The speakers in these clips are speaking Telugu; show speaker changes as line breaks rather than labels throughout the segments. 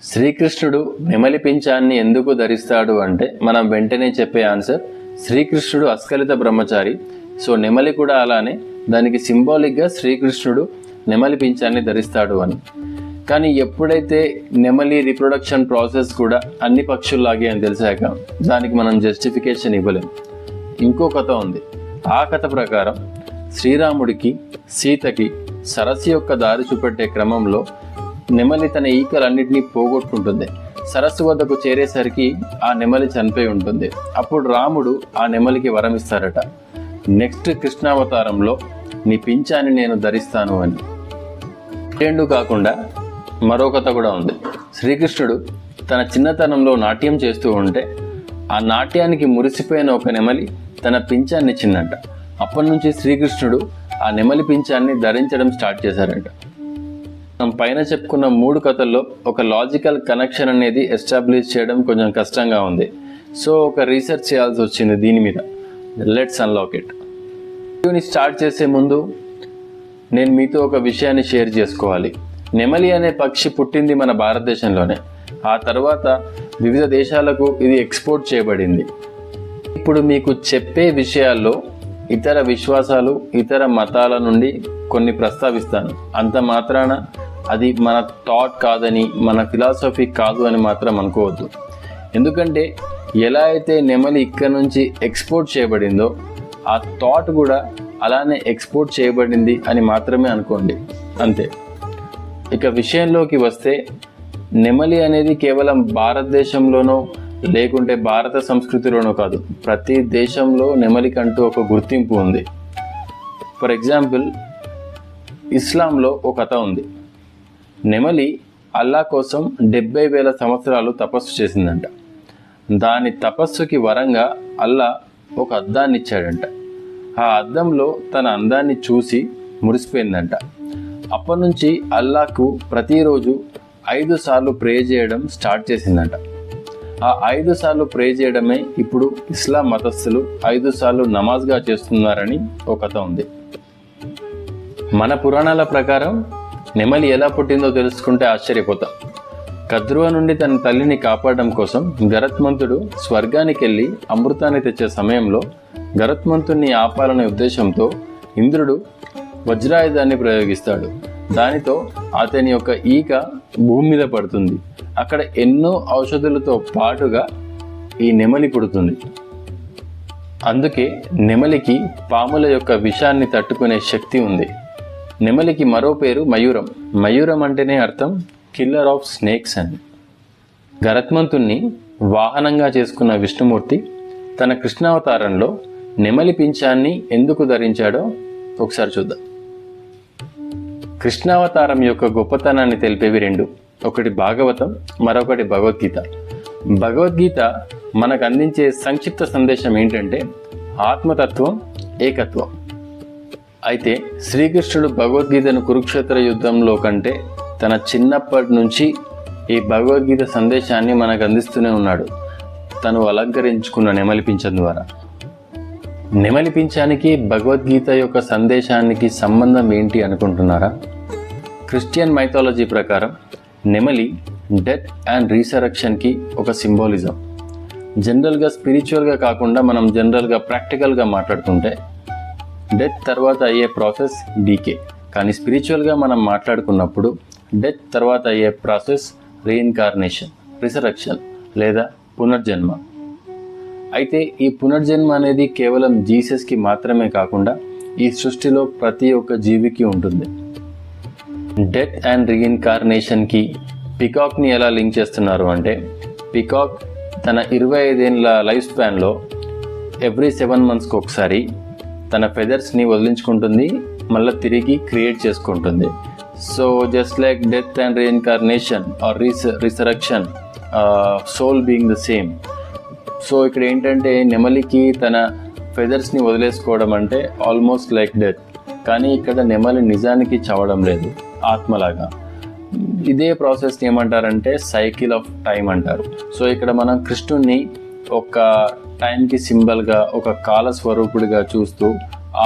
శ్రీకృష్ణుడు నెమలి పింఛాన్ని ఎందుకు ధరిస్తాడు అంటే మనం వెంటనే చెప్పే ఆన్సర్ శ్రీకృష్ణుడు అస్ఖలిత బ్రహ్మచారి. సో నెమలి కూడా అలానే, దానికి సింబాలిక్గా శ్రీకృష్ణుడు నెమలి పింఛాన్ని ధరిస్తాడు అని. కానీ ఎప్పుడైతే నెమలి రిప్రొడక్షన్ ప్రాసెస్ కూడా అన్ని పక్షుల్లాగే అని తెలిసాక దానికి మనం జస్టిఫికేషన్ ఇవ్వలేం. ఇంకో కథ ఉంది. ఆ కథ ప్రకారం శ్రీరాముడికి సీతకి సరస్సు యొక్క దారి చూపెట్టే క్రమంలో నెమలి తన ఈకలన్నింటినీ పోగొట్టుకుంటుంది. సరస్సు వద్దకు చేరేసరికి ఆ నెమలి చనిపోయి ఉంటుంది. అప్పుడు రాముడు ఆ నెమలికి వరం ఇస్తారట, నెక్స్ట్ కృష్ణావతారంలో నీ పింఛాన్ని నేను ధరిస్తాను అని. రెండు కాకుండా మరో కథ కూడా ఉంది. శ్రీకృష్ణుడు తన చిన్నతనంలో నాట్యం చేస్తూ ఉంటే ఆ నాట్యానికి మురిసిపోయిన ఒక నెమలి తన పింఛాన్ని ఇచ్చిందంట. అప్పటి నుంచి శ్రీకృష్ణుడు ఆ నెమలి పింఛాన్ని ధరించడం స్టార్ట్ చేశారంట. మనం పైన చెప్పుకున్న 3 కథల్లో ఒక లాజికల్ కనెక్షన్ అనేది ఎస్టాబ్లిష్ చేయడం కొంచెం కష్టంగా ఉంది. సో ఒక రీసెర్చ్ చేయాల్సి వచ్చింది దీని మీద. Let's unlock it. వీడియోని స్టార్ట్ చేసే ముందు నేను మీతో ఒక విషయాన్ని షేర్ చేసుకోవాలి. నెమలి అనే పక్షి పుట్టింది మన భారతదేశంలోనే. ఆ తర్వాత వివిధ దేశాలకు ఇది ఎక్స్పోర్ట్ చేయబడింది. ఇప్పుడు మీకు చెప్పే విషయాల్లో ఇతర విశ్వాసాలు, ఇతర మతాల నుండి కొన్ని ప్రస్తావిస్తాను. అంత మాత్రాన అది మన థాట్ కాదని, మన ఫిలాసఫీ కాదు అని మాత్రం అనుకోవద్దు. ఎందుకంటే ఎలా అయితే నెమలి ఇక్కడ నుంచి ఎక్స్పోర్ట్ చేయబడిందో ఆ థాట్ కూడా అలానే ఎక్స్పోర్ట్ చేయబడింది అని మాత్రమే అనుకోండి, అంతే. ఇక విషయంలోకి వస్తే, నెమలి అనేది కేవలం భారతదేశంలోనో లేకుంటే భారత సంస్కృతిలోనో కాదు, ప్రతి దేశంలో నెమలికంటూ ఒక గుర్తింపు ఉంది. ఫర్ ఎగ్జాంపుల్, ఇస్లాంలో ఒక కథ ఉంది. నెమలి అల్లా కోసం 70,000 సంవత్సరాలు తపస్సు చేసిందంట. దాని తపస్సుకి వరంగా అల్లా ఒక అద్దాన్ని ఇచ్చాడంట. ఆ అద్దంలో తన అందాన్ని చూసి మురిసిపోయిందంట. అప్పటి నుంచి అల్లాకు ప్రతిరోజు 5 సార్లు ప్రే చేయడం స్టార్ట్ చేసిందంట. ఆ 5 సార్లు ప్రే చేయడమే ఇప్పుడు ఇస్లాం మతస్థులు 5 సార్లు నమాజ్గా చేస్తున్నారని ఒక కథ ఉంది. మన పురాణాల ప్రకారం నెమలి ఎలా పుట్టిందో తెలుసుకుంటే ఆశ్చర్యపోతాం. కద్రువ నుండి తన తల్లిని కాపాడడం కోసం గరుత్మంతుడు స్వర్గానికి వెళ్ళి అమృతాన్ని తెచ్చే సమయంలో గరుత్మంతుడిని ఆపాలనే ఉద్దేశంతో ఇంద్రుడు వజ్రాయుధాన్ని ప్రయోగిస్తాడు. దానితో అతని యొక్క ఈక భూమి మీద పడుతుంది. అక్కడ ఎన్నో ఔషధులతో పాటుగా ఈ నెమలి పుడుతుంది. అందుకే నెమలికి పాముల యొక్క విషాన్ని తట్టుకునే శక్తి ఉంది. నెమలికి మరో పేరు మయూరం. మయూరం అంటేనే అర్థం కిల్లర్ ఆఫ్ స్నేక్స్ అని. గరుత్మంతుణ్ణి వాహనంగా చేసుకున్న విష్ణుమూర్తి తన కృష్ణావతారంలో నెమలి పింఛాన్ని ఎందుకు ధరించాడో ఒకసారి చూద్దాం. కృష్ణావతారం యొక్క గొప్పతనాన్ని తెలిపేవి 2. ఒకటి భాగవతం, మరొకటి భగవద్గీత. భగవద్గీత మనకు అందించే సంక్షిప్త సందేశం ఏంటంటే ఆత్మతత్వం, ఏకత్వం. అయితే శ్రీకృష్ణుడు భగవద్గీతను కురుక్షేత్ర యుద్ధంలో కంటే తన చిన్నప్పటి నుంచి ఈ భగవద్గీత సందేశాన్ని మనకు అందిస్తూనే ఉన్నాడు, తను అలంకరించుకున్న నెమలి పింఛం ద్వారా. నెమలి పింఛానికి భగవద్గీత యొక్క సందేశానికి సంబంధం ఏంటి అనుకుంటున్నారా? క్రిస్టియన్ మైథాలజీ ప్రకారం నెమలి డెత్ అండ్ రీసరెక్షన్కి ఒక సింబాలిజం. జనరల్గా స్పిరిచువల్గా కాకుండా మనం జనరల్గా ప్రాక్టికల్గా మాట్లాడుకుంటే డెత్ తర్వాత అయ్యే ప్రాసెస్ డీకే. కానీ స్పిరిచువల్గా మనం మాట్లాడుకున్నప్పుడు డెత్ తర్వాత అయ్యే ప్రాసెస్ రీఇన్కార్నేషన్, రిసరెక్షన్ లేదా పునర్జన్మ. అయితే ఈ పునర్జన్మ అనేది కేవలం జీసస్కి మాత్రమే కాకుండా ఈ సృష్టిలో ప్రతి ఒక్క జీవికి ఉంటుంది. డెత్ అండ్ రీఇన్కార్నేషన్కి పికాక్ని ఎలా లింక్ చేస్తున్నారు అంటే, పికాక్ తన 25 ఏళ్ళ లైఫ్ స్పాన్లో ఎవ్రీ 7 మంత్స్కి ఒకసారి తన ఫెదర్స్ని వదిలించుకుంటుంది, మళ్ళీ తిరిగి క్రియేట్ చేసుకుంటుంది. So just like death and reincarnation or resurrection, soul being the same. So ఇక్కడ ఏంటంటే నెమలికి తన ఫెదర్స్ని వదిలేసుకోవడం అంటే ఆల్మోస్ట్ లైక్ డెత్. కానీ ఇక్కడ నెమలి నిజానికి చావడం లేదు, ఆత్మలాగా. ఇదే ప్రాసెస్ని ఏమంటారంటే సైకిల్ ఆఫ్ టైం అంటారు. సో ఇక్కడ మనం కృష్ణుణ్ణి ఒక టైంకి సింబల్గా, ఒక కాల స్వరూపుడిగా చూస్తూ,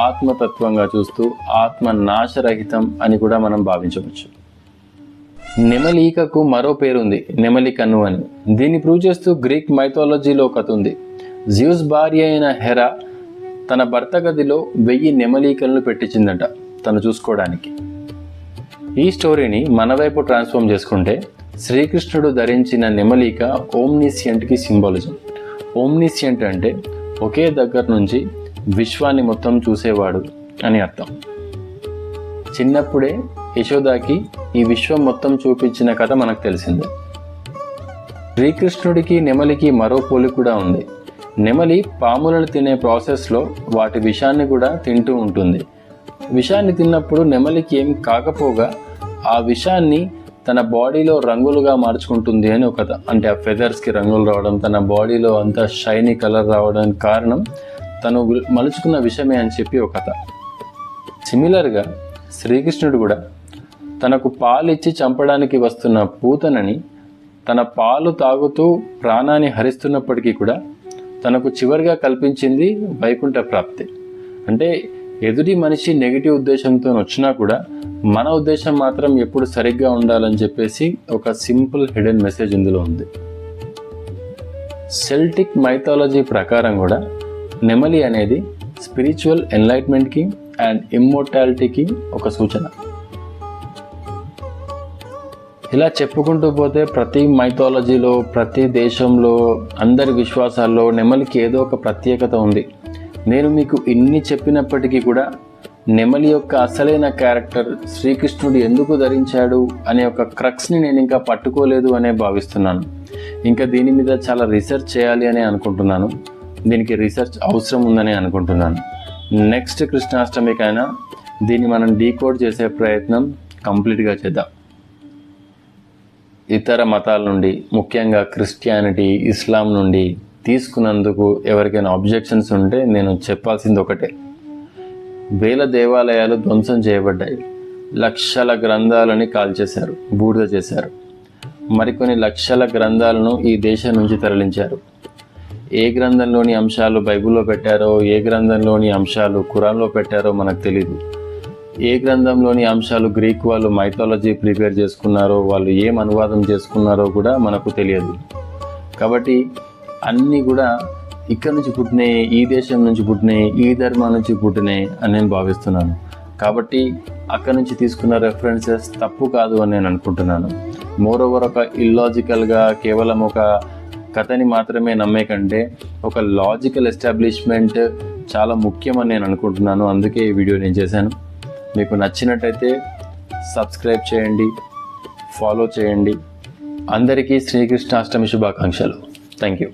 ఆత్మతత్వంగా చూస్తూ, ఆత్మ నాశరహితం అని కూడా మనం భావించవచ్చు. నెమలీకకు మరో పేరుంది, నెమలి కన్ను అని. దీన్ని ప్రూవ్ చేస్తూ గ్రీక్ మైథాలజీలో కథ ఉంది. జియూస్ భార్య అయిన హెరా తన భర్త గదిలో 1000 నెమలీకలను పెట్టించిందట తను చూసుకోవడానికి. ఈ స్టోరీని మన వైపు ట్రాన్స్ఫార్మ్ చేసుకుంటే శ్రీకృష్ణుడు ధరించిన నెమలిక ఓమ్నిసియంట్కి సింబాలిజం. ఓమ్నిసియంట్ అంటే ఒకే దగ్గర నుంచి విశ్వాన్ని మొత్తం చూసేవాడు అని అర్థం. చిన్నప్పుడే యశోదాకి ఈ విశ్వం మొత్తం చూపించిన కథ మనకు తెలిసిందే. శ్రీకృష్ణుడికి నెమలికి మరో పోలిక కూడా ఉంది. నెమలి పాములను తినే ప్రాసెస్లో వాటి విషాన్ని కూడా తింటూ ఉంటుంది. విషాన్ని తిన్నప్పుడు నెమలికి ఏం కాకపోగా ఆ విషాన్ని తన బాడీలో రంగులుగా మార్చుకుంటుంది అని ఒక కథ. అంటే ఆ ఫెదర్స్కి రంగులు రావడం, తన బాడీలో అంతా షైనీ కలర్ రావడానికి కారణం తను మలుచుకున్న విషమే అని చెప్పి ఒక కథ. సిమిలర్గా శ్రీకృష్ణుడు కూడా తనకు పాలిచ్చి చంపడానికి వస్తున్న పూతనని తన పాలు తాగుతూ ప్రాణాన్ని హరిస్తున్నప్పటికీ కూడా తనకు చివరిగా కల్పించింది వైకుంఠ ప్రాప్తి. అంటే ఎదుటి మనిషి నెగిటివ్ ఉద్దేశంతో వచ్చినా కూడా మన ఉద్దేశం మాత్రం ఎప్పుడు సరిగ్గా ఉండాలని చెప్పేసి ఒక సింపుల్ హిడెన్ మెసేజ్ ఇందులో ఉంది. సెల్టిక్ మైథాలజీ ప్రకారం కూడా నెమలి అనేది స్పిరిచువల్ ఎన్లైట్మెంట్కి అండ్ ఇమ్మోర్టాలిటీకి ఒక సూచన. ఇలా చెప్పుకుంటూ పోతే ప్రతి మైథాలజీలో, ప్రతి దేశంలో, అందరి విశ్వాసాల్లో నెమలికి ఏదో ఒక ప్రత్యేకత ఉంది. నేను మీకు ఇన్ని చెప్పినప్పటికీ కూడా నెమలి యొక్క అసలైన క్యారెక్టర్ శ్రీకృష్ణుడు ఎందుకు ధరించాడు అనే ఒక క్రక్స్ని నేను ఇంకా పట్టుకోలేదు అనే భావిస్తున్నాను. ఇంకా దీని మీద చాలా రీసెర్చ్ చేయాలి అని అనుకుంటున్నాను. దీనికి రీసెర్చ్ అవసరం ఉందని అనుకుంటున్నాను. నెక్స్ట్ కృష్ణాష్టమికైనా దీన్ని మనం డీకోడ్ చేసే ప్రయత్నం కంప్లీట్గా చేద్దాం. ఇతర మతాల నుండి, ముఖ్యంగా క్రిస్టియానిటీ, ఇస్లాం నుండి తీసుకున్నందుకు ఎవరికైనా అబ్జెక్షన్స్ ఉంటే నేను చెప్పాల్సింది ఒకటే. 1000 దేవాలయాలు ధ్వంసం చేయబడ్డాయి. లక్షల గ్రంథాలని కాల్చేశారు, బూడిద చేశారు. మరికొన్ని లక్షల గ్రంథాలను ఈ దేశం నుంచి తరలించారు. ఏ గ్రంథంలోని అంశాలు బైబిల్లో పెట్టారో, ఏ గ్రంథంలోని అంశాలు ఖురాన్లో పెట్టారో మనకు తెలీదు. ఏ గ్రంథంలోని అంశాలు గ్రీక్ వాళ్ళు మైథాలజీ ప్రిపేర్ చేసుకున్నారో, వాళ్ళు ఏం అనువాదం చేసుకున్నారో కూడా మనకు తెలియదు. కాబట్టి అన్నీ కూడా ఇక్కడ నుంచి పుట్టినాయి, ఈ దేశం నుంచి పుట్టినాయి, ఈ ధర్మం నుంచి పుట్టినాయి అని నేను భావిస్తున్నాను. కాబట్టి అక్కడ నుంచి తీసుకున్న రెఫరెన్సెస్ తప్పు కాదు అని నేను అనుకుంటున్నాను. మోరోవర్ ఒక ఇల్లాజికల్గా కేవలం ఒక కథని మాత్రమే నమ్మే కంటే ఒక లాజికల్ ఎస్టాబ్లిష్మెంట్ చాలా ముఖ్యమని నేను అనుకుంటున్నాను. అందుకే ఈ వీడియో నేను చేశాను. మీకు నచ్చినట్టయితే సబ్స్క్రైబ్ చేయండి, ఫాలో చేయండి. అందరికీ శ్రీకృష్ణాష్టమి శుభాకాంక్షలు. Thank you.